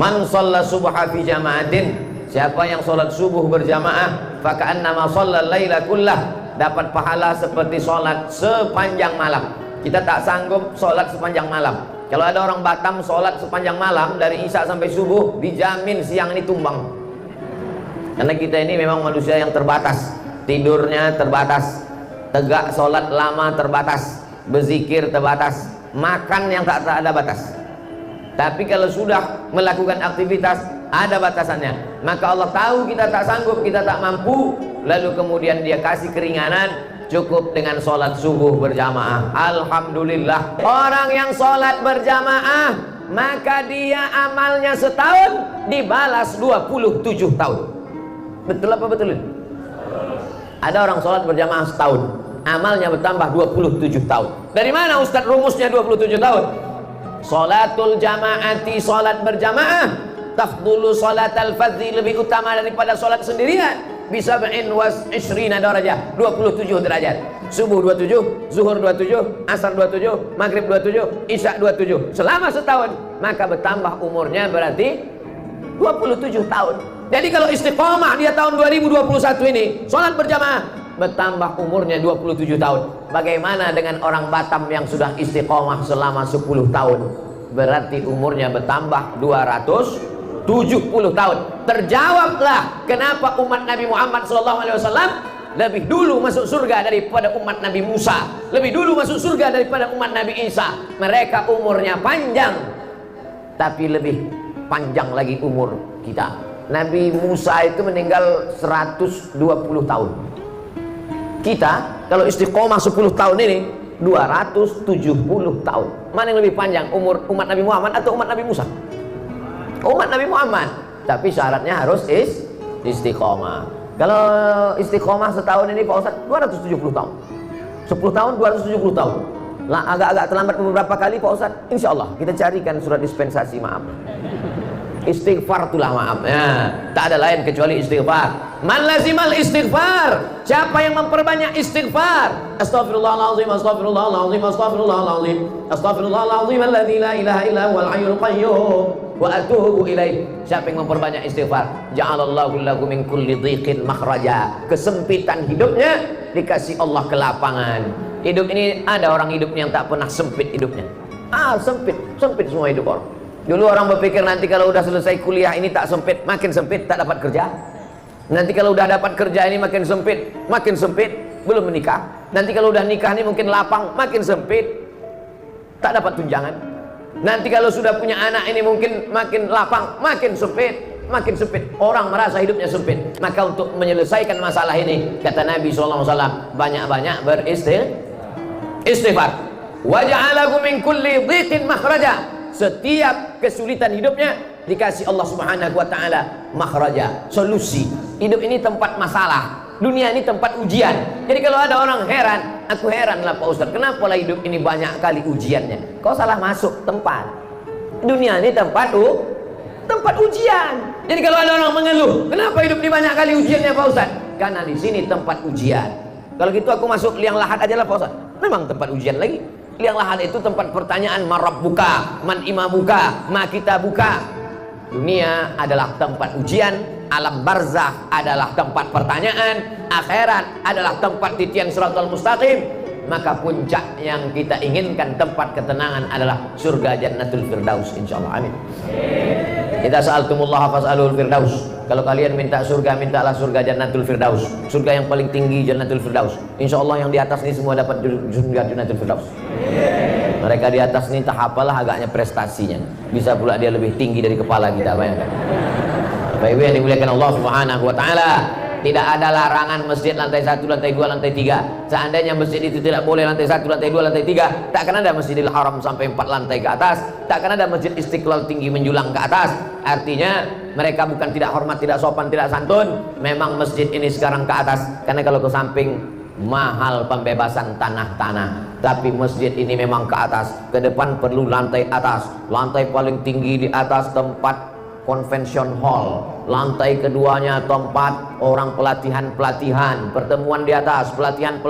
Man shalla subha fi jama'atin, siapa yang sholat subuh berjamaah, faka'annama shallal laila kullah, dapat pahala seperti sholat sepanjang malam. Kita tak sanggup sholat sepanjang malam. Kalau ada orang Batam sholat sepanjang malam dari isya sampai subuh, dijamin siang ini tumbang. Karena kita ini memang manusia yang terbatas, tidurnya terbatas, tegak sholat lama terbatas, berzikir terbatas, makan yang tak ada batas. Tapi kalau sudah melakukan aktivitas ada batasannya, maka Allah tahu kita tak sanggup, kita tak mampu, lalu kemudian dia kasih keringanan, cukup dengan sholat subuh berjamaah. Alhamdulillah, orang yang sholat berjamaah maka dia amalnya setahun dibalas 27 tahun. Betul apa betul? Ada orang sholat berjamaah setahun, amalnya bertambah 27 tahun. Dari mana Ustadz rumusnya 27 tahun? Sholatul jamaati, sholat berjamaah, tafdulu sholatal fadzi, lebih utama daripada sholat sendirian. Bisa ba'in was isrina darajah, 27 derajat. Subuh 27, zuhur 27, asar 27, maghrib 27, isya 27. Selama setahun, maka bertambah umurnya berarti 27 tahun. Jadi kalau istiqomah dia tahun 2021 ini sholat berjamaah, bertambah umurnya 27 tahun. Bagaimana dengan orang Batam yang sudah istiqomah selama 10 tahun? Berarti umurnya bertambah 270 tahun. Terjawablah kenapa umat Nabi Muhammad SAW lebih dulu masuk surga daripada umat Nabi Musa, lebih dulu masuk surga daripada umat Nabi Isa. Mereka umurnya panjang, tapi lebih panjang lagi umur kita. Nabi Musa itu meninggal 120 tahun. Kita kalau istiqomah 10 tahun ini 270 tahun. Mana yang lebih panjang, umur umat Nabi Muhammad atau umat Nabi Musa? Umat Nabi Muhammad. Tapi syaratnya harus istiqomah. Kalau istiqomah setahun ini Pak Ustadz 270 tahun. 10 tahun 270 tahun. Lah agak-agak terlambat beberapa kali Pak Ustadz. Insya Allah kita carikan surat dispensasi maaf. Istighfar itulah maaf ya. Tak ada lain kecuali istighfar. Man lazimal istighfar, siapa yang memperbanyak istighfar, astaghfirullahaladzim, astaghfirullahaladzim, astaghfirullahaladzim, astaghfirullahaladzim alladzi la ilaha illa huwal hayyul qayyum wa atubu ilaih. Siapa yang memperbanyak istighfar, ja'alallahu lahu min kulli dhiqin makhraja, kesempitan hidupnya dikasih Allah kelapangan. Hidup ini ada orang hidupnya yang tak pernah sempit hidupnya. Sempit semua hidup orang. Dulu orang berpikir nanti kalau udah selesai kuliah ini tak sempit, makin sempit, tak dapat kerja. Nanti kalau udah dapat kerja ini makin sempit, belum menikah. Nanti kalau udah nikah ini mungkin lapang, makin sempit, tak dapat tunjangan. Nanti kalau sudah punya anak ini mungkin makin lapang, makin sempit. Orang merasa hidupnya sempit. Maka untuk menyelesaikan masalah ini, kata Nabi SAW, banyak-banyak beristighfar. Wa ja'alakum min kulli dhiqin makhraja. Setiap kesulitan hidupnya dikasih Allah Subhanahu wa ta'ala makhraja, solusi. Hidup ini tempat masalah, dunia ini tempat ujian. Jadi kalau ada orang heran, aku heran lah Pak Ustadz, kenapa lah hidup ini banyak kali ujiannya? Kau salah masuk tempat. Dunia ini tempat ujian. Jadi kalau ada orang mengeluh, kenapa hidup ini banyak kali ujiannya Pak Ustadz? Karena di sini tempat ujian. Kalau gitu aku masuk liang lahat aja lah Pak Ustadz. Memang tempat ujian lagi. Liang lahat itu tempat pertanyaan, man rabbuka, man imamuka, ma kitabuka. Dunia adalah tempat ujian, alam barzakh adalah tempat pertanyaan, akhirat adalah tempat titian siratal mustaqim. Maka puncak yang kita inginkan, tempat ketenangan adalah surga jannatul firdaus insyaallah. Amin. Kita sa'altumullah fas'alul firdaus. Kalau kalian minta surga, mintalah surga jannatul firdaus. Surga yang paling tinggi jannatul firdaus. Insyaallah yang di atas ini semua dapat surga jannatul firdaus. Mereka di atas ini tak apalah agaknya prestasinya. Bisa pula dia lebih tinggi dari kepala kita, bayangkan. Bapak Ibu yang dimuliakan Allah Subhanahu wa taala, tidak ada larangan masjid lantai 1, lantai 2, lantai 3. Seandainya masjid itu tidak boleh lantai 1, lantai 2, lantai 3, tak akan ada Masjidil Haram sampai 4 lantai ke atas, tak akan ada Masjid Istiqlal tinggi menjulang ke atas. Artinya mereka bukan tidak hormat, tidak sopan, tidak santun. Memang masjid ini sekarang ke atas, karena kalau ke samping mahal pembebasan tanah-tanah. Tapi masjid ini memang ke atas, ke depan perlu lantai atas. Lantai paling tinggi di atas tempat convention hall, lantai keduanya tempat orang pelatihan, pertemuan di atas, pelatihan.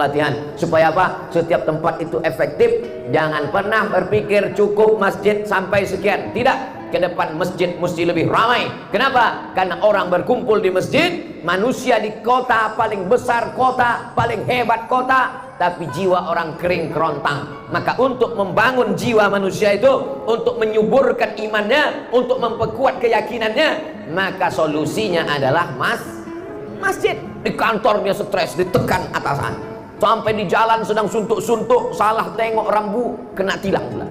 Supaya apa? Setiap tempat itu efektif. Jangan pernah berpikir cukup masjid sampai sekian. Tidak, ke depan masjid mesti lebih ramai. Kenapa? Karena orang berkumpul di masjid, manusia di kota paling besar kota, paling hebat kota, tapi jiwa orang kering kerontang. Maka untuk membangun jiwa manusia itu, untuk menyuburkan imannya, untuk memperkuat keyakinannya, maka solusinya adalah masjid. Di kantor dia stres, ditekan atasan, sampai di jalan sedang suntuk-suntuk, salah tengok rambu, kena tilang pula.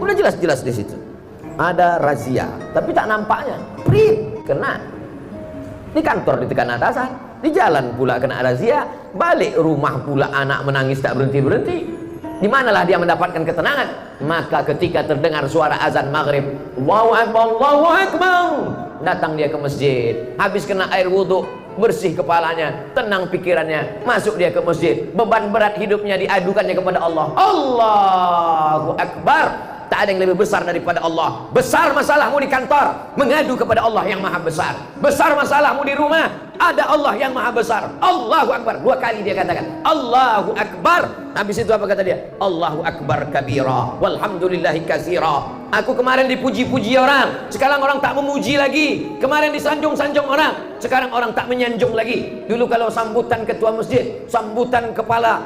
Udah jelas-jelas di situ ada razia, tapi tak nampaknya, prit, kena. Di kantor ditekan atasan, di jalan pula kena razia, balik rumah pula anak menangis tak berhenti-berhenti. Di manalah dia mendapatkan ketenangan? Maka ketika terdengar suara azan maghrib, Allahu Akbar, Allahu Akbar, datang dia ke masjid, habis kena air wudhu, bersih kepalanya, tenang pikirannya, masuk dia ke masjid, beban berat hidupnya diadukannya kepada Allah. Allahu Akbar. Tak ada yang lebih besar daripada Allah. Besar masalahmu di kantor, mengadu kepada Allah yang maha besar. Besar masalahmu di rumah, ada Allah yang maha besar. Allahu Akbar. 2 kali dia katakan Allahu Akbar. Habis itu apa kata dia? Allahu Akbar kabira, walhamdulillahi katsira. Aku kemarin dipuji-puji orang, sekarang orang tak memuji lagi. Kemarin disanjung-sanjung orang, sekarang orang tak menyanjung lagi. Dulu kalau sambutan ketua masjid, sambutan kepala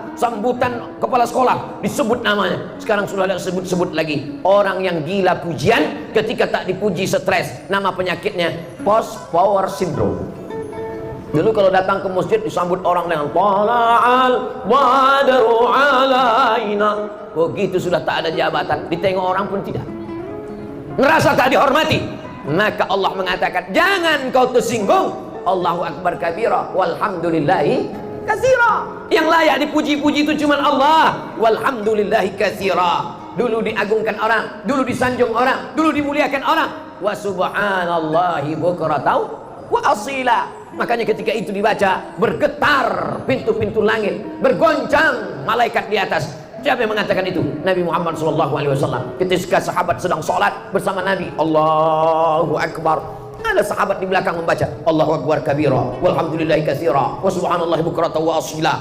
sekolah, disebut namanya. Sekarang sudah tidak sebut-sebut lagi. Orang yang gila pujian, ketika tak dipuji stres. Nama penyakitnya post power syndrome. Dulu kalau datang ke masjid disambut orang dengan tala'al badru alaina. Begitu sudah tak ada jabatan, ditengok orang pun tidak, ngerasa tak dihormati. Maka Allah mengatakan, jangan kau tersinggung. Allahu Akbar kabira, walhamdulillahi katsira. Yang layak dipuji-puji itu cuma Allah. Walhamdulillahi katsira. Dulu diagungkan orang, dulu disanjung orang, dulu dimuliakan orang. Wa subhanallahi bukratan wa asila. Makanya ketika itu dibaca, bergetar pintu-pintu langit, bergoncang malaikat di atas. Siapa yang mengatakan itu? Nabi Muhammad SAW. Ketika sahabat sedang sholat bersama Nabi, Allahu Akbar, ada sahabat di belakang membaca Allahu Akbar kabira, walhamdulillahi katsira, wa subhanallahi bukratan wa asila.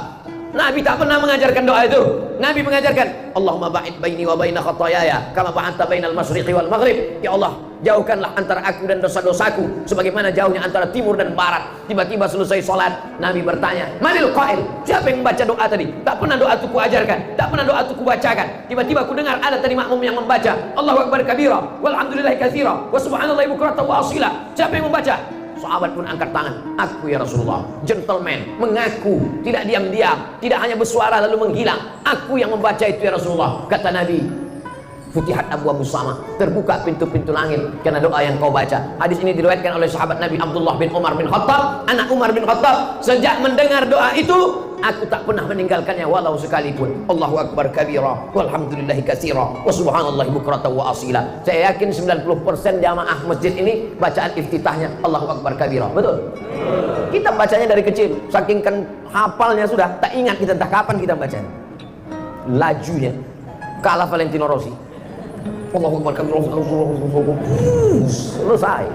Nabi tak pernah mengajarkan doa itu. Nabi mengajarkan Allahumma ba'id baini wa baina khataayaya kama ba'adta bainal masyriqi wal maghrib. Ya Allah, jauhkanlah antara aku dan dosa-dosaku sebagaimana jauhnya antara timur dan barat. Tiba-tiba selesai sholat, Nabi bertanya, manil qail? Siapa yang membaca doa tadi? Tak pernah doa itu kuajarkan, tak pernah doa itu kubacakan. Tiba-tiba ku dengar ada tadi makmum yang membaca Allahu Akbar kabira, walhamdulillahi katsira, wa subhanallahi bukratan wa asila. Siapa yang membaca? Sahabat pun angkat tangan. Aku ya Rasulullah. Gentleman, mengaku, tidak diam-diam, tidak hanya bersuara lalu menghilang. Aku yang membaca itu ya Rasulullah. Kata Nabi, Futihat Abu Sama, terbuka pintu-pintu langit karena doa yang kau baca. Hadis ini diriwayatkan oleh sahabat Nabi Abdullah bin Umar bin Khattab. Anak Umar bin Khattab, sejak mendengar doa itu, aku tak pernah meninggalkannya walau sekalipun. Allahu Akbar kabira, walhamdulillahi katsira, wa subhanallahi bukratan wa asila. Saya yakin 90% jamaah masjid ini bacaan iftitahnya Allahu Akbar kabira. Betul? Kita bacanya dari kecil, saking kan hafalnya sudah, tak ingat kita entah kapan kita bacanya. Lajunya kalah Valentino Rossi. Allahu Akbar kabira, selesai.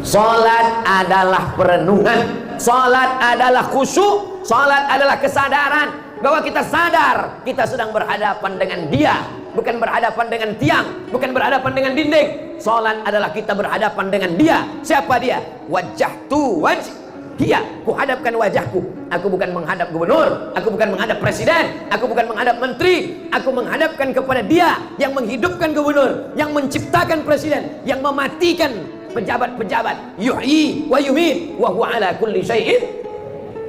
Salat adalah perenungan, salat adalah khusyuk, salat adalah kesadaran bahwa kita sadar kita sedang berhadapan dengan Dia, bukan berhadapan dengan tiang, bukan berhadapan dengan dinding. Salat adalah kita berhadapan dengan Dia. Siapa Dia? Wajjahtu Dia, kuhadapkan wajahku. Aku bukan menghadap gubernur, aku bukan menghadap presiden, aku bukan menghadap menteri, aku menghadapkan kepada Dia yang menghidupkan gubernur, yang menciptakan presiden, yang mematikan pejabat-pejabat. Yuhyi wa yumit wa huwa ala kulli syai'in.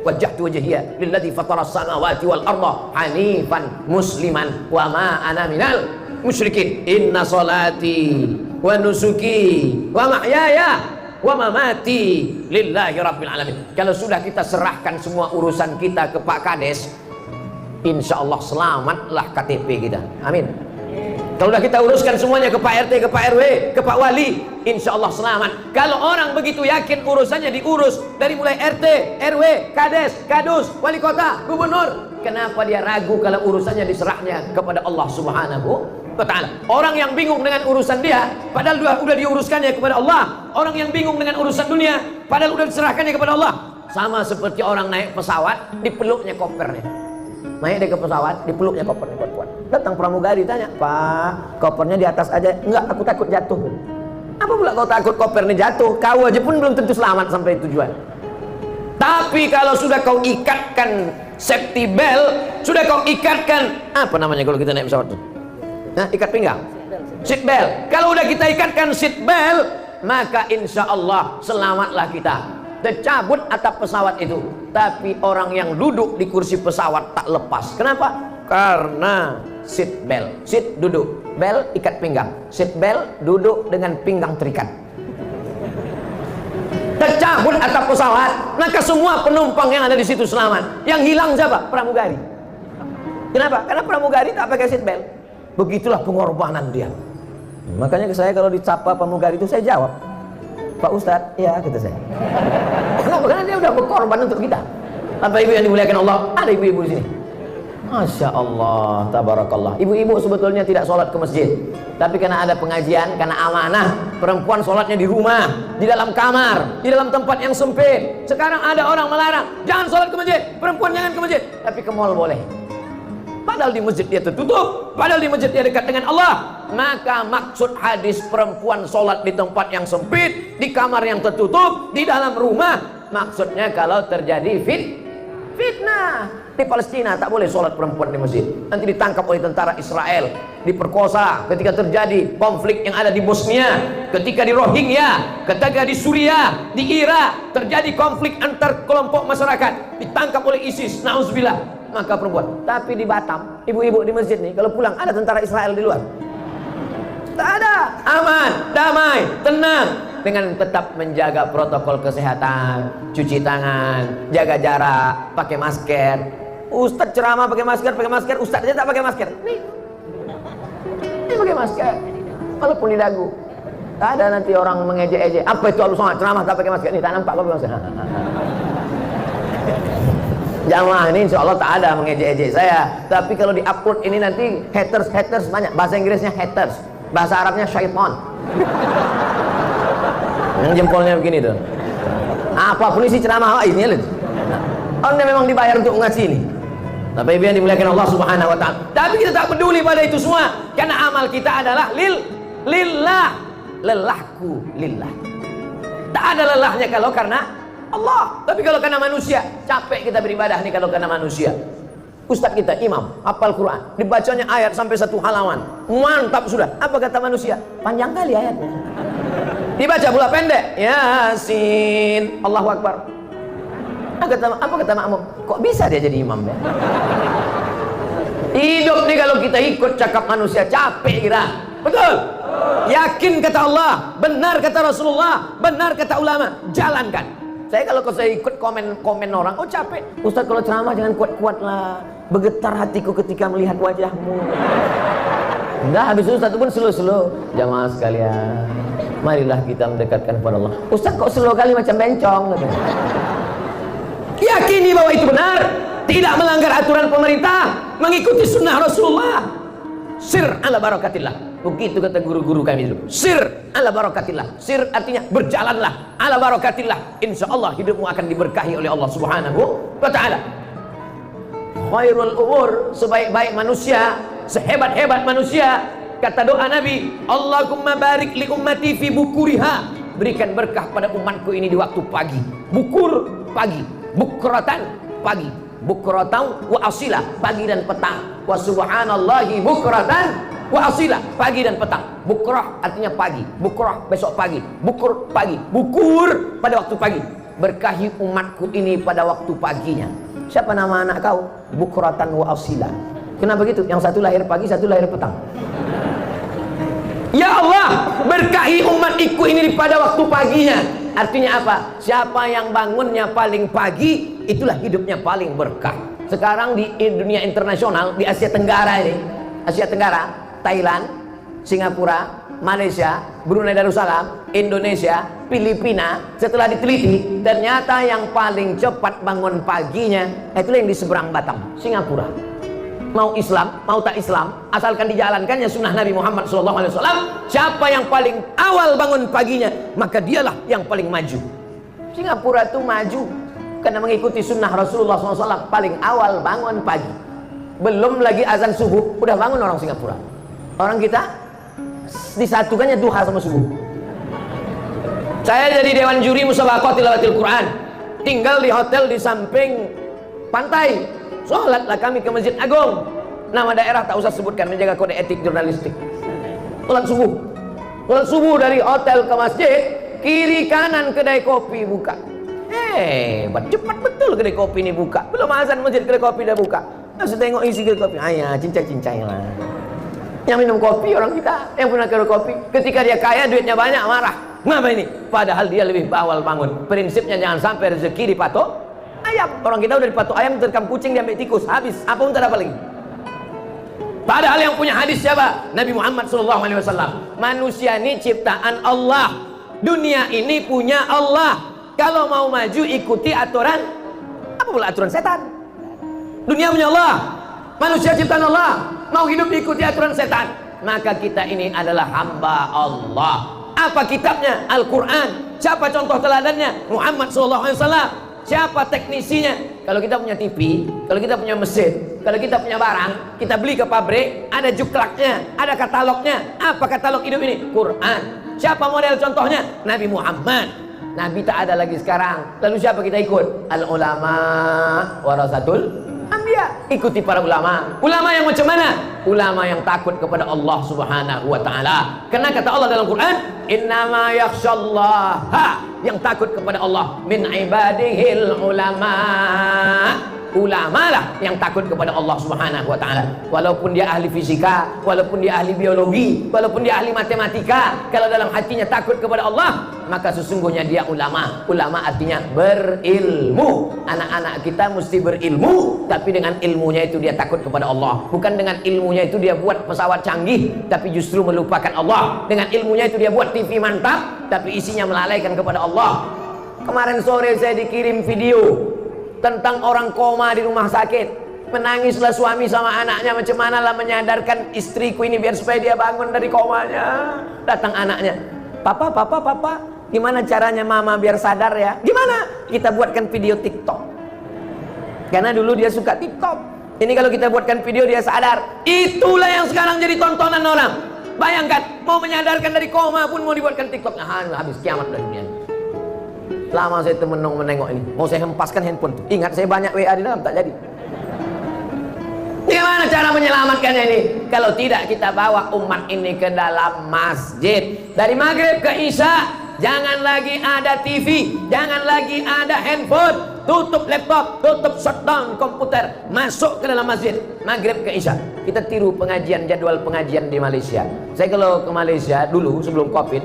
Wajjahtu wajhiya lilladzi fatara as-samawati wal arda hanifan musliman wa ma ana minal musyrikin. Inna salati wa nusuki wa mahyaya wa mamati lillahi rabbil alamin. Kalau sudah kita serahkan semua urusan kita ke Pak Kades, insya Allah selamatlah KTP kita. Amin. Kalau sudah kita uruskan semuanya ke Pak RT, ke Pak RW, ke Pak Wali, insya Allah selamat. Kalau orang begitu yakin urusannya diurus dari mulai RT, RW, Kades, Kadus, Wali Kota, Gubernur, kenapa dia ragu kalau urusannya diserahnya kepada Allah Subhanahu wa ta'ala? Orang yang bingung dengan urusan dia, padahal udah diuruskannya kepada Allah. Orang yang bingung dengan urusan dunia, padahal udah diserahkannya kepada Allah. Sama seperti orang naik pesawat, dipeluknya kopernya. naik dia ke pesawat, dipeluknya kopernya kuat-kuat. Datang pramugari tanya, Pak, kopernya di atas aja. Enggak, aku takut jatuh. Apa pula kau takut kopernya jatuh? Kau aja pun belum tentu selamat sampai tujuan. Tapi kalau sudah kau ikatkan safety belt, sudah kau ikatkan, apa namanya kalau kita naik pesawat itu? Nah, ikat pinggang, seat belt. Kalau udah kita ikatkan seat belt, maka insya Allah selamatlah kita. Tercabut atap pesawat itu, tapi orang yang duduk di kursi pesawat tak lepas. Kenapa? Karena seat belt. Seat duduk, belt ikat pinggang. Seat belt duduk dengan pinggang terikat. Tercabut atap pesawat, maka semua penumpang yang ada di situ selamat. Yang hilang siapa? Pramugari. Kenapa? Karena pramugari tak pakai seat belt. Begitulah pengorbanan dia. Makanya saya kalau dicapa pramugari itu saya jawab, Pak Ustadz, ya kata saya. Kenapa? Karena dia udah berkorban untuk kita. Bapak ibu yang dimuliakan Allah, ada ibu-ibu di sini. Masya Allah, tabarakallah. Ibu-ibu sebetulnya tidak sholat ke masjid, tapi karena ada pengajian, karena amanah, perempuan sholatnya di rumah, di dalam kamar, di dalam tempat yang sempit. Sekarang ada orang melarang, jangan sholat ke masjid, perempuan jangan ke masjid, tapi ke mall boleh. Padahal di masjid dia tertutup, padahal di masjid dia dekat dengan Allah. Maka maksud hadis perempuan sholat di tempat yang sempit, di kamar yang tertutup, di dalam rumah, maksudnya kalau terjadi fitnah. Di Palestina tak boleh sholat perempuan di masjid, nanti ditangkap oleh tentara Israel, diperkosa. Ketika terjadi konflik yang ada di Bosnia, ketika di Rohingya, ketika di Suriah, di Irak terjadi konflik antar kelompok masyarakat, ditangkap oleh ISIS, na'udzubillah. Maka perempuan. Tapi di Batam, ibu-ibu di masjid nih, kalau pulang ada tentara Israel di luar, tak ada, aman, damai, tenang, dengan tetap menjaga protokol kesehatan, cuci tangan, jaga jarak, pakai masker. Ustadz ceramah pakai masker, ustadz aja tak pakai masker. Nih pakai masker, walaupun di dagu. Tak ada nanti orang mengejek-ejek, apa itu alus sholat ceramah tak pakai masker. Nih tak nampak pakai masker. Jamaah ini insya Allah tak ada mengejek-ejek saya. Tapi kalau di-upload ini nanti haters banyak. Bahasa Inggrisnya haters, bahasa Arabnya syaitan. Yang jempolnya begini tuh. Apapun isi ceramah ini lihat. Orang yang memang dibayar untuk ngasih ini. Tapi ibu yang dimuliakan Allah Subhanahu wa taala. Tapi kita tak peduli pada itu semua, karena amal kita adalah lillah. Lelahku lillah. Tak ada lelahnya kalau karena Allah. Tapi kalau karena manusia, capek kita beribadah nih kalau karena manusia. Ustadz kita imam, hafal Quran, dibacanya ayat sampai 1 halaman, mantap sudah. Apa kata manusia? Panjang kali ayatnya. Dibaca pula pendek. Yasin, Allahu Akbar. Apa kata makmum? Kok bisa dia jadi imam ya? Hidup nih kalau kita ikut cakap manusia, capek kita. Betul? Yakin kata Allah, benar kata Rasulullah, benar kata ulama, jalankan. Kalau saya ikut komen orang, oh capek. Ustaz kalau ceramah jangan kuat-kuat lah, bergetar hatiku ketika melihat wajahmu. Enggak, habis itu Ustaz pun slow. Jamaah sekalian, marilah kita mendekatkan kepada Allah. Ustaz kok slow kali macam bencong gitu. Yakini bahwa itu benar, tidak melanggar aturan pemerintah, mengikuti sunnah Rasulullah. Sir ala barakatillah. Begitu kata guru-guru kami dulu. Sir ala barakatillah. Sir artinya berjalanlah ala barakatillah. Insya Allah hidupmu akan diberkahi oleh Allah Subhanahu wa ta'ala. Khairul umur, sebaik-baik manusia, sehebat-hebat manusia. Kata doa Nabi, Allahumma barik li ummati fi bukuriha. Berikan berkah pada umatku ini di waktu pagi. Bukur pagi, bukratan pagi, bukratan wa asila pagi dan petang. Wa subhanallahi bukratan wa asila pagi dan petang. Bukrah artinya pagi, bukrah besok pagi, bukur pagi, bukur pada waktu pagi. Berkahi umatku ini pada waktu paginya. Siapa nama anak kau? Bukratan wa asila. Kenapa begitu? Yang satu lahir pagi, satu lahir petang. Ya Allah, berkahi umatku ini pada waktu paginya. Artinya apa? Siapa yang bangunnya paling pagi, itulah hidupnya paling berkah. Sekarang di dunia internasional, di Asia Tenggara ini, Asia Tenggara, Thailand, Singapura, Malaysia, Brunei Darussalam, Indonesia, Filipina, setelah diteliti, ternyata yang paling cepat bangun paginya, itulah yang di seberang Batam, Singapura. Mau Islam, mau tak Islam, asalkan dijalankannya sunnah Nabi Muhammad SAW, siapa yang paling awal bangun paginya, maka dialah yang paling maju. Singapura itu maju karena mengikuti sunnah Rasulullah SAW, paling awal bangun pagi. belum lagi azan subuh udah bangun orang Singapura. Orang kita disatukannya duha sama subuh. Saya jadi dewan juri musabaqah tilawatil Quran, tinggal di hotel di samping pantai. Sholatlah kami ke Masjid Agung, nama daerah tak usah sebutkan, menjaga kode etik jurnalistik. Sholat subuh dari hotel ke masjid, kiri kanan kedai kopi buka. Hebat, cepat betul kedai kopi ini buka. Belum azan masjid kedai kopi udah buka. Langsung tengok isi kedai kopi, ayah cincang-cincang lah. Yang minum kopi orang kita, yang punya kedai kopi, ketika dia kaya duitnya banyak marah. Ngapa ini? Padahal dia lebih awal bangun. Prinsipnya jangan sampai rezeki dipatok ayam. Orang kita udah dipatok ayam, terkam kucing, diambil tikus, habis. Apa pun tak dapat lagi. Padahal yang punya hadis siapa? Nabi Muhammad SAW. Manusia ini ciptaan Allah. Dunia ini punya Allah. Kalau mau maju ikuti aturan, apa pula aturan setan? Dunia punya Allah, manusia ciptaan Allah. Mau hidup ikuti aturan setan, maka kita ini adalah hamba Allah. Apa kitabnya? Al-Quran. Siapa contoh teladannya? Muhammad SAW. Siapa teknisinya? Kalau kita punya TV, kalau kita punya mesin, kalau kita punya barang, kita beli ke pabrik, ada juklaknya, ada katalognya. Apa katalog hidup ini? Quran. Siapa model contohnya? Nabi Muhammad. Nabi tak ada lagi sekarang. Lalu siapa kita ikut? Al-ulama warasatul anbiya. Ikuti para ulama. Ulama yang macam mana? Ulama yang takut kepada Allah Subhanahu wa taala. Karena kata Allah dalam Quran, innama yakhsyallaha, yang takut kepada Allah min ibadihil ulama. Ulama lah yang takut kepada Allah Subhanahu wa taala. Walaupun dia ahli fisika, walaupun dia ahli biologi, walaupun dia ahli matematika, kalau dalam hatinya takut kepada Allah, maka sesungguhnya dia ulama. Ulama artinya berilmu. Anak-anak kita mesti berilmu, tapi dengan ilmunya itu dia takut kepada Allah. Bukan dengan ilmunya itu dia buat pesawat canggih, tapi justru melupakan Allah. Dengan ilmunya itu dia buat TV mantap, tapi isinya melalaikan kepada Allah. Kemarin sore saya dikirim video tentang orang koma di rumah sakit. Menangislah suami sama anaknya, macam mana lah menyadarkan istriku ini biar supaya dia bangun dari komanya. Datang anaknya, papa, gimana caranya mama biar sadar ya? Gimana? Kita buatkan video TikTok. Karena dulu dia suka TikTok. Ini kalau kita buatkan video dia sadar. Itulah yang sekarang jadi tontonan orang. Bayangkan, mau menyadarkan dari koma pun mau dibuatkan TikTok. Nah, habis kiamat dari dunia. Lama saya menengok ini. Mau saya hempaskan handphone. Ingat saya banyak WA di dalam, tak jadi. Gimana cara menyelamatkannya ini? Kalau tidak kita bawa umat ini ke dalam masjid. Dari maghrib ke isya, jangan lagi ada TV, jangan lagi ada handphone. Tutup laptop, tutup shutdown komputer, masuk ke dalam masjid. Maghrib ke isya. Kita tiru pengajian, jadwal pengajian di Malaysia. Saya kalau ke Malaysia dulu sebelum Covid,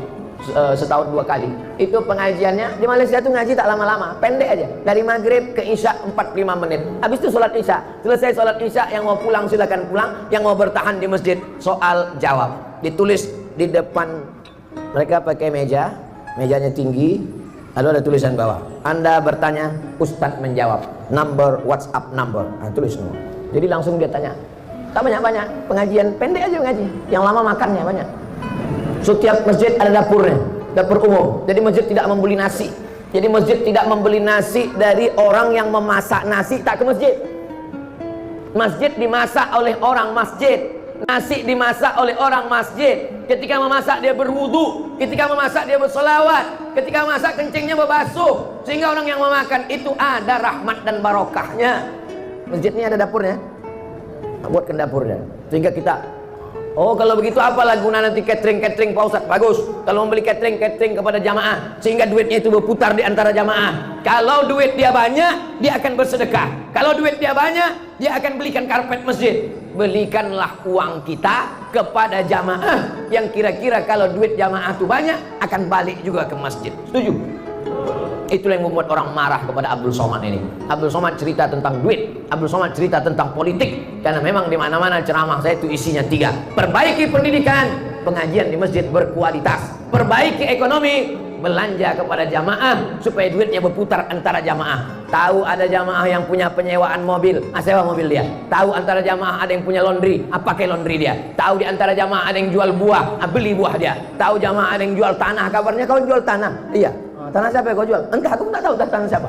setahun 2 kali itu pengajiannya di Malaysia tuh ngaji tak lama-lama, pendek aja, dari maghrib ke isya 45 menit. Habis itu sholat isya, selesai sholat isya, yang mau pulang silakan pulang, yang mau bertahan di masjid soal jawab ditulis di depan mereka, pakai mejanya tinggi, lalu ada tulisan bawah, Anda bertanya, Ustadz menjawab, number WhatsApp number, tulis semua. Jadi langsung dia tanya, tak banyak-banyak, pengajian pendek aja ngaji, yang lama makannya banyak. Setiap masjid ada dapurnya, dapur umum. Jadi masjid tidak membeli nasi. Jadi masjid tidak membeli nasi dari orang yang memasak nasi, tak ke masjid. Masjid dimasak oleh orang masjid. Nasi dimasak oleh orang masjid. Ketika memasak dia berwudu, ketika memasak dia bersolawat, ketika memasak kencingnya berbasuh, sehingga orang yang memakan itu ada rahmat dan barokahnya. Masjid ini ada dapurnya, buatkan dapurnya, sehingga kita, oh kalau begitu apalah guna nanti catering Pak Ustadz? Bagus kalau membeli catering kepada jamaah, sehingga duitnya itu berputar di antara jamaah. Kalau duit dia banyak, dia akan bersedekah. Kalau duit dia banyak, dia akan belikan karpet masjid. Belikanlah uang kita kepada jamaah, yang kira-kira kalau duit jamaah itu banyak, akan balik juga ke masjid. Setuju? Itulah yang membuat orang marah kepada Abdul Somad ini. Abdul Somad cerita tentang duit, Abdul Somad cerita tentang politik, karena memang di mana-mana ceramah saya itu isinya 3. Perbaiki pendidikan, pengajian di masjid berkualitas. Perbaiki ekonomi, belanja kepada jamaah supaya duitnya berputar antara jamaah. Tahu ada jamaah yang punya penyewaan mobil, sewa mobil dia. Tahu antara jamaah ada yang punya laundry, pakai laundry dia. Tahu di antara jamaah ada yang jual buah, beli buah dia. Tahu jamaah ada yang jual tanah, kabarnya kau jual tanah. Iya. Tanah siapa yang kau jual? Entah, aku tak tahu tanah siapa.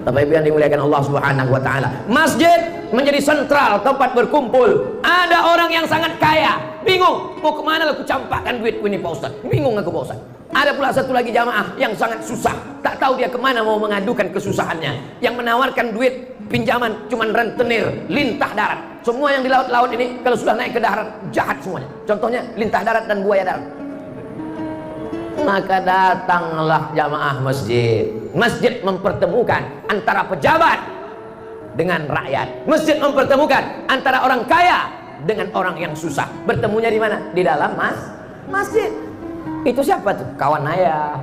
Bapak Ibu yang dimuliakan Allah Subhanahu wa taala. Masjid menjadi sentral tempat berkumpul. Ada orang yang sangat kaya, bingung mau kemana aku campakkan duitku ini Pak Ustaz. Bingung aku Pak Ustaz. Ada pula satu lagi jamaah yang sangat susah, tak tahu dia kemana mau mengadukan kesusahannya. Yang menawarkan duit pinjaman cuman rentenir, lintah darat. Semua yang di laut-laut ini kalau sudah naik ke darat jahat semuanya. Contohnya lintah darat dan buaya darat. Maka datanglah jamaah masjid. Masjid mempertemukan antara pejabat dengan rakyat. Masjid mempertemukan antara orang kaya dengan orang yang susah. Bertemunya di mana? Di dalam masjid. Itu siapa tuh? Kawan ayah.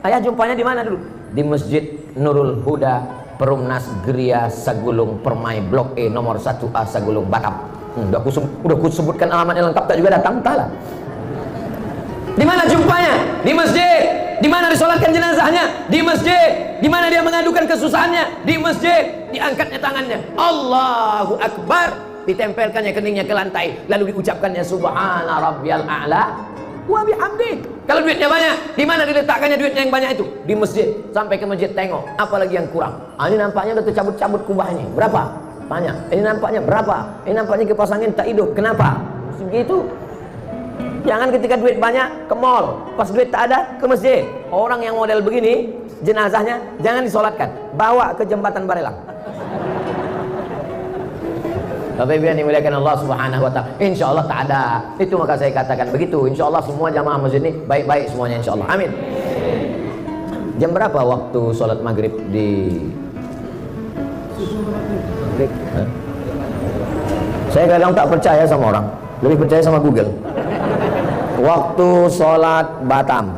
Ayah jumpanya di mana dulu? Di Masjid Nurul Huda, Perumnas Geria Sagulung Permai Blok E nomor 1A Sagulung Batam. Udah aku sebutkan alamatnya lengkap, tak juga datang entahlah. Di mana jumpanya? Di masjid. Di mana disolatkan jenazahnya? Di masjid. Di mana dia mengadukan kesusahannya? Di masjid. Diangkatnya tangannya, Allahu Akbar, ditempelkannya keningnya ke lantai, lalu diucapkannya Subhana Rabbiyal A'la wa bihamdi. Kalau duitnya banyak, di mana diletakkannya duitnya yang banyak itu? Di masjid. Sampai ke masjid tengok, apalagi yang kurang. Ini nampaknya udah tercabut-cabut kubah ini. Berapa? Banyak. Ini nampaknya berapa? Ini nampaknya kipas angin tak hidup. Kenapa? Begitu. Jangan ketika duit banyak ke mall, pas duit tak ada ke masjid. Orang yang model begini, jenazahnya jangan disolatkan, bawa ke jembatan Barelang. Bapak Ibu yang dimuliakan Allah Subhanahu wa taala, insyaallah tak ada. Itu maka saya katakan begitu. Insyaallah semua jamaah masjid ini baik-baik semuanya insyaallah. Amin. Jam berapa waktu sholat maghrib di Saya kadang tak percaya sama orang, lebih percaya sama Google. Waktu sholat Batam.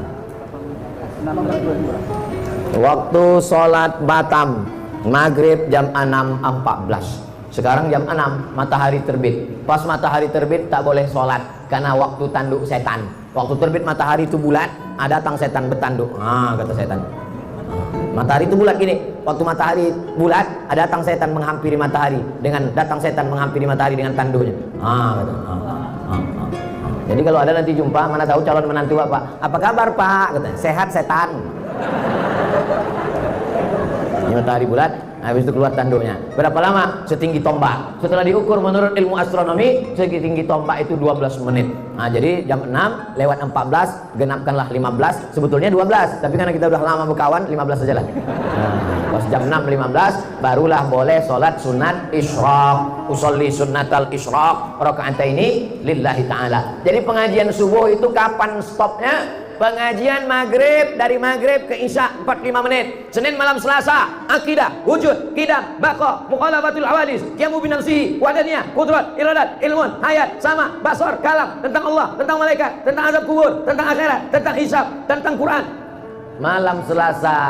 Waktu sholat Batam maghrib jam 6.14. Sekarang jam 6 matahari terbit. Pas matahari terbit tak boleh sholat karena waktu tanduk setan. Waktu terbit matahari itu bulat, datang setan bertanduk. Kata setan. Matahari itu bulat gini. Waktu matahari bulat, datang setan menghampiri matahari dengan tanduknya. Jadi kalau ada nanti jumpa, mana tahu calon menantu Bapak, apa kabar Pak? Katanya, sehat setan. Ini matahari bulat, habis itu keluar tanduknya. Berapa lama? Setinggi tombak. Setelah diukur menurut ilmu astronomi, setinggi tombak itu 12 menit. Jadi jam 6 lewat 14, genapkanlah 15. Sebetulnya 12, tapi karena kita udah lama berkawan, 15 saja lah. Pas jam 6.15 barulah boleh sholat sunat isyraq. Usolli sunnatal isyraq raka'ataini lillahi ta'ala. Jadi pengajian subuh itu kapan stopnya? Pengajian maghrib, dari maghrib ke isya 45 menit. Senin malam Selasa akidah, wujud, qidam, baqa, mukhalafatul awadis, qiyamu binafsihi, wadaniyah, qudrat, iradat, ilmun, hayat, sama, basar, kalam, tentang Allah, tentang malaikat, tentang azab kubur, tentang akhirat, tentang hisab, tentang Quran. Malam Selasa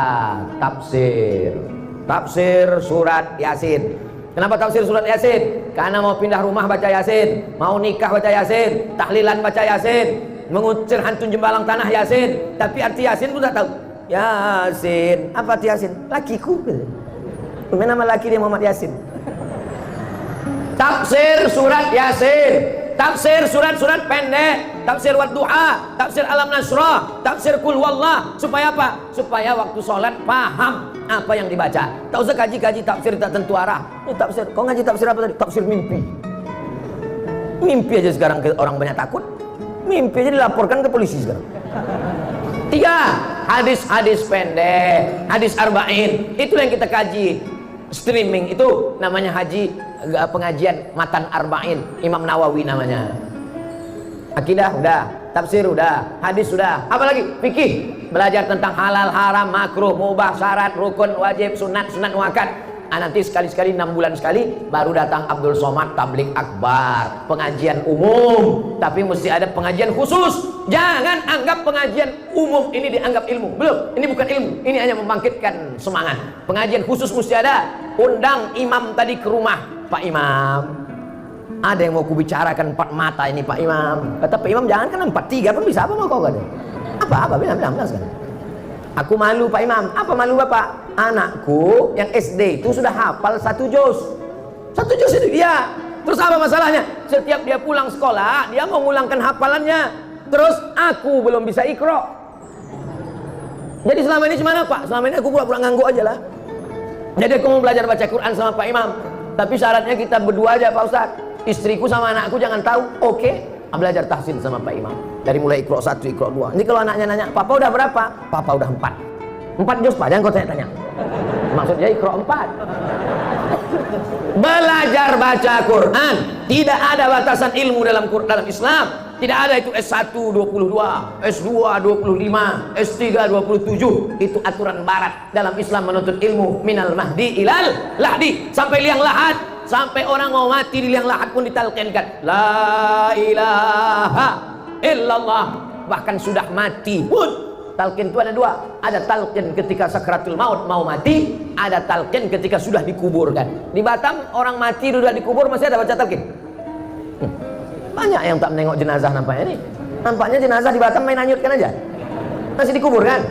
tafsir surat Yasin. Kenapa tafsir surat Yasin? Karena mau pindah rumah baca Yasin, mau nikah baca Yasin, tahlilan baca Yasin, mengusir hantu jembalang tanah Yasin. Tapi arti Yasin pun tak tahu. Yasin, apa arti Yasin? Lakiku. Nama laki dia Muhammad Yasin. Tafsir surat Yasin, tafsir surat-surat pendek, tafsir Wadduha, tafsir Alam Nasrah, tafsir Qul Wallah. Supaya apa? Supaya waktu sholat paham apa yang dibaca. Tak usah kaji-kaji tafsir tak tentu arah. Ini tafsir, kau ngaji tafsir apa tadi? Tafsir mimpi. Mimpi aja sekarang orang banyak takut. Mimpi aja dilaporkan ke polisi sekarang. 3. Hadis-hadis pendek, hadis arba'in. Itulah yang kita kaji. Streaming itu namanya pengajian matan arba'in Imam Nawawi namanya. Akidah udah, tafsir udah, hadis udah, apalagi fikih, belajar tentang halal, haram, makruh, mubah, syarat, rukun, wajib, sunat, sunat muakkad. Nanti sekali-sekali 6 bulan sekali baru datang Abdul Somad tablik akbar, pengajian umum. Tapi mesti ada pengajian khusus. Jangan anggap pengajian umum ini dianggap ilmu. Belum, ini bukan ilmu, ini hanya membangkitkan semangat. Pengajian khusus mesti ada. Undang imam tadi ke rumah. Pak Imam, ada yang mau kubicarakan 4 mata ini Pak Imam. Kata Pak Imam, jangan kan 4, 3 pun bisa. Apa mau kau kata? Apa bilang sekarang. Aku malu Pak Imam. Apa malu Bapak? Anakku yang SD itu sudah hafal 1 juz. 1 juz itu dia. Terus apa masalahnya? Setiap dia pulang sekolah, dia mau ngulangkan hafalannya. Terus aku belum bisa iqra. Jadi selama ini gimana Pak? Selama ini aku pura-pura nganggu aja lah. Jadi aku mau belajar baca Quran sama Pak Imam, tapi syaratnya kita berdua aja Pak Ustadz. Istriku sama anakku jangan tahu. Oke, belajar tahsin sama Pak Imam. Dari mulai Iqra 1, Iqra 2. Ini kalau anaknya nanya, Papa udah berapa? Papa udah 4. 4 juz Pak, jangan kau tanya-tanya. Maksudnya Iqra 4. Belajar baca Quran. Tidak ada batasan ilmu dalam Islam. Tidak ada itu S1 22, S2 25, S3 27. Itu aturan barat. Dalam Islam menuntut ilmu minal mahdi ilal lahdi. Sampai liang lahat, sampai orang mau mati di liang lahat pun ditalqinkan la ilaha illallah. Bahkan sudah mati pun talqin itu ada dua. Ada talqin ketika sakratul maut mau mati, ada talqin ketika sudah dikuburkan. Di Batam orang mati sudah dikubur masih ada baca talqin. Banyak yang tak menengok jenazah nampaknya nih. Nampaknya jenazah di Batam main hanyutkan aja. Masih dikubur kan?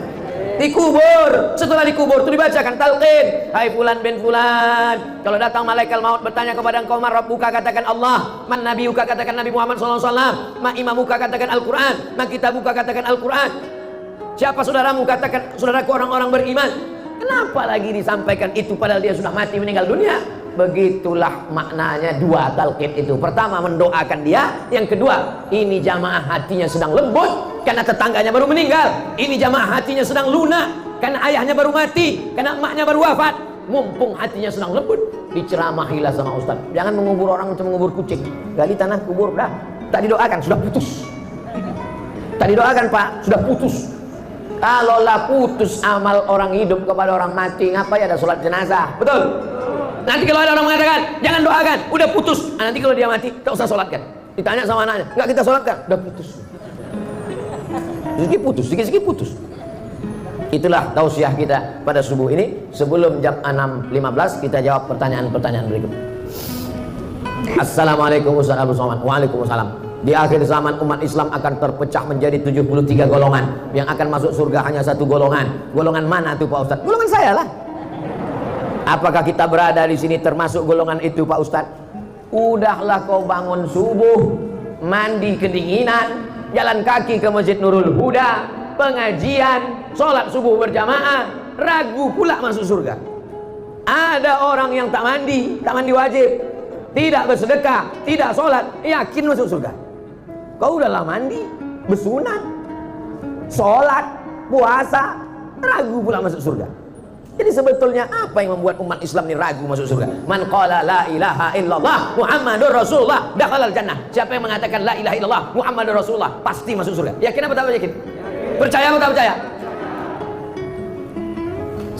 Dikubur. Setelah dikubur itu dibacakan talqin. Hai fulan bin fulan, kalau datang malaikat maut bertanya kepada engkau, man rabbuka, katakan Allah. Man nabiyuka, katakan Nabi Muhammad SAW. Ma imamuka, katakan Al-Quran. Ma kitabuka, katakan Al-Quran. Siapa saudaramu, katakan saudaraku orang-orang beriman. Kenapa lagi disampaikan itu padahal dia sudah mati meninggal dunia? Begitulah maknanya dua talqin itu. Pertama mendoakan dia, yang kedua ini jamaah hatinya sedang lembut karena tetangganya baru meninggal. Ini jamaah hatinya sedang lunak karena ayahnya baru mati, karena emaknya baru wafat. Mumpung hatinya sedang lembut, diceramahilah sama Ustaz. Jangan mengubur orang macam mengubur kucing. Gali tanah kubur dah. Tak didoakan sudah putus. Tak didoakan Pak, sudah putus. Kalaulah putus amal orang hidup kepada orang mati, ngapain ada sholat jenazah? Betul? Nanti kalau ada orang mengatakan jangan doakan, udah putus. Nanti kalau dia mati, tak usah sholatkan. Ditanya sama anaknya, nggak kita sholatkan, udah putus. Sedikit putus, sedikit putus. Itulah tausiah kita pada subuh ini. Sebelum jam 6.15 kita jawab pertanyaan-pertanyaan berikut. Assalamualaikum Ustaz Abdul Somad. Waalaikumsalam. Di akhir zaman umat Islam akan terpecah menjadi 73 golongan. Yang akan masuk surga hanya satu golongan. Golongan mana tuh Pak Ustaz? Golongan saya lah. Apakah kita berada di sini termasuk golongan itu Pak Ustaz? Udahlah kau bangun subuh, mandi kedinginan, jalan kaki ke Masjid Nurul Huda, pengajian, sholat subuh berjamaah, ragu pula masuk surga. Ada orang yang tak mandi wajib, tidak bersedekah, tidak sholat, yakin masuk surga. Kau udahlah mandi, bersunat, sholat, puasa, ragu pula masuk surga. Jadi sebetulnya apa yang membuat umat Islam ini ragu masuk surga? Man qala la ilaha illallah Muhammadur Rasulullah dakhalal jannah. Siapa yang mengatakan la ilaha illallah Muhammadur Rasulullah pasti masuk surga. Yakin apa tak yakin? Percaya atau tak percaya?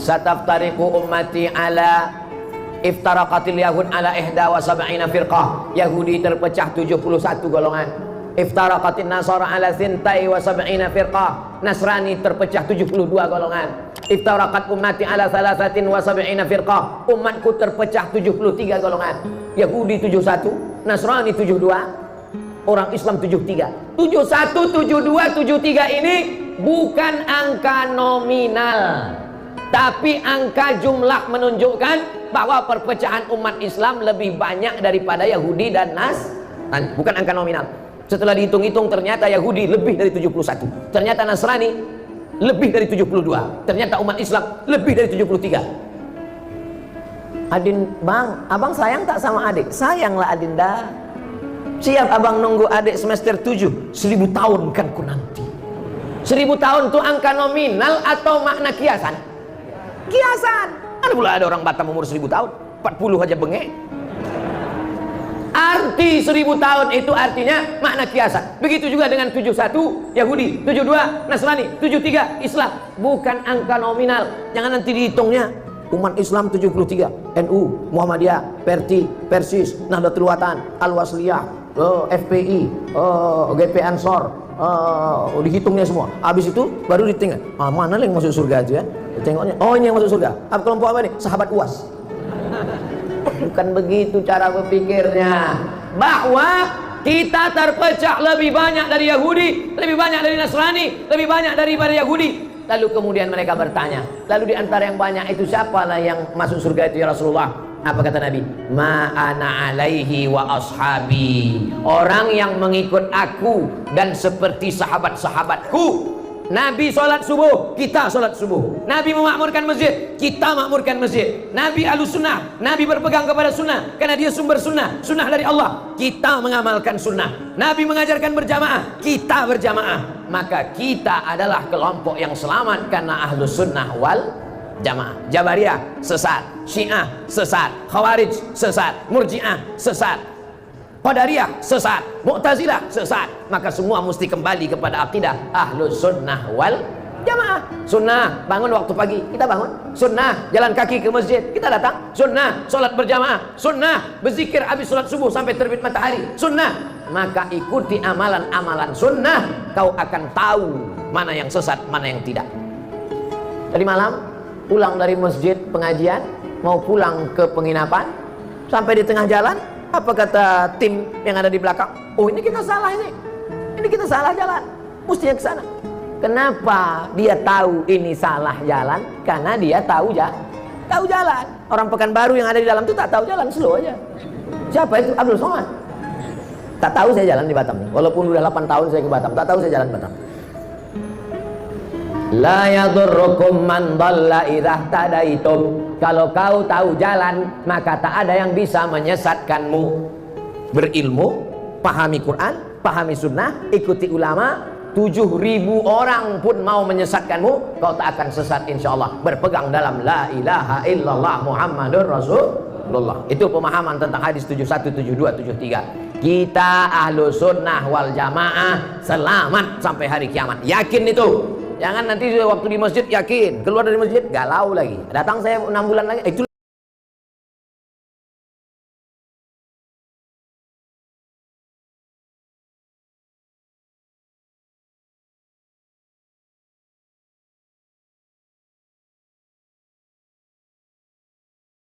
Sataftariqu ummati ala iftaraqatil yahud ala 71 firqah. Yahudi terpecah 71 golongan. Iftaraqatin nasara ala 72 firqah. Nasrani terpecah 72 golongan. Iftaraqat ummati ala 73 firqah. Umatku terpecah 73 golongan. Yahudi 71, Nasrani 72, orang Islam 73. 71, 72, 73 ini bukan angka nominal, tapi angka jumlah menunjukkan bahwa perpecahan umat Islam lebih banyak daripada Yahudi dan Nasrani. Bukan angka nominal. Setelah dihitung-hitung ternyata Yahudi lebih dari 71, ternyata Nasrani lebih dari 72, ternyata umat Islam lebih dari 73. Adin, bang, abang sayang tak sama adik? Sayanglah Adinda. Siap abang nunggu adik semester 7, 1000 tahun kan ku nanti. 1000 tahun itu angka nominal atau makna kiasan? Kiasan. Ada pula ada orang Batam umur 1000 tahun, 40 aja bengek. Arti 1000 tahun itu artinya makna kiasan. Begitu juga dengan 71 Yahudi, 72 Nasrani, 73 Islam. Bukan angka nominal. Jangan nanti dihitungnya. Umat Islam 73, NU, Muhammadiyah, Persis, Nahdlatul Watan, Al-Wasliyah, FPI, GP Ansor, dihitungnya semua. Habis itu baru ditinggal. Mana yang masuk surga aja ya? Tengoknya. Oh, ini yang masuk surga. Kelompok apa nih? Sahabat UAS. Bukan begitu cara berpikirnya. Bahwa kita terpecah lebih banyak dari Yahudi, lebih banyak dari Nasrani, lebih banyak daripada Yahudi. Lalu kemudian mereka bertanya, lalu di antara yang banyak itu siapalah yang masuk surga itu ya Rasulullah? Apa kata Nabi? Ma ana alaihi wa ashabi. Orang yang mengikut aku dan seperti sahabat-sahabatku. Nabi sholat subuh, kita sholat subuh. Nabi memakmurkan masjid, kita makmurkan masjid. Nabi ahlus sunnah, Nabi berpegang kepada sunnah karena dia sumber sunnah, sunnah dari Allah. Kita mengamalkan sunnah. Nabi mengajarkan berjamaah, kita berjamaah. Maka kita adalah kelompok yang selamat karena ahlus sunnah wal jamaah. Jabariyah sesat, Syiah sesat, Khawarij sesat, Murji'ah sesat, Qadariyah sesat, Mu'tazilah sesat. Maka semua mesti kembali kepada akidah ahlus sunnah wal jamaah. Sunnah bangun waktu pagi, kita bangun. Sunnah jalan kaki ke masjid, kita datang. Sunnah sholat berjamaah. Sunnah berzikir habis sholat subuh sampai terbit matahari. Sunnah. Maka ikuti amalan-amalan sunnah, kau akan tahu mana yang sesat, mana yang tidak. Tadi malam pulang dari masjid pengajian, mau pulang ke penginapan, sampai di tengah jalan, apa kata tim yang ada di belakang? Oh, ini kita salah ini kita salah jalan, mestinya ke sana. Kenapa dia tahu ini salah jalan? Karena dia tahu jalan. Orang Pekanbaru yang ada di dalam itu tak tahu jalan, slow aja. Siapa itu? Abdul Somad. Tak tahu saya jalan di Batam, walaupun udah 8 tahun saya ke Batam, tak tahu saya jalan Batam. La yadurrukum man dhalla idza tadaitum. Kalau kau tahu jalan, maka tak ada yang bisa menyesatkanmu. Berilmu, pahami Quran, pahami sunnah, ikuti ulama. 7.000 orang pun mau menyesatkanmu, kau tak akan sesat insyaallah. Berpegang dalam la ilaha illallah Muhammadur Rasulullah. Itu pemahaman tentang hadis 71, 72, 73. Kita ahlu sunnah wal jamaah selamat sampai hari kiamat. Yakin itu. Jangan nanti waktu di masjid yakin, keluar dari masjid galau lagi. Datang saya 6 bulan lagi, itu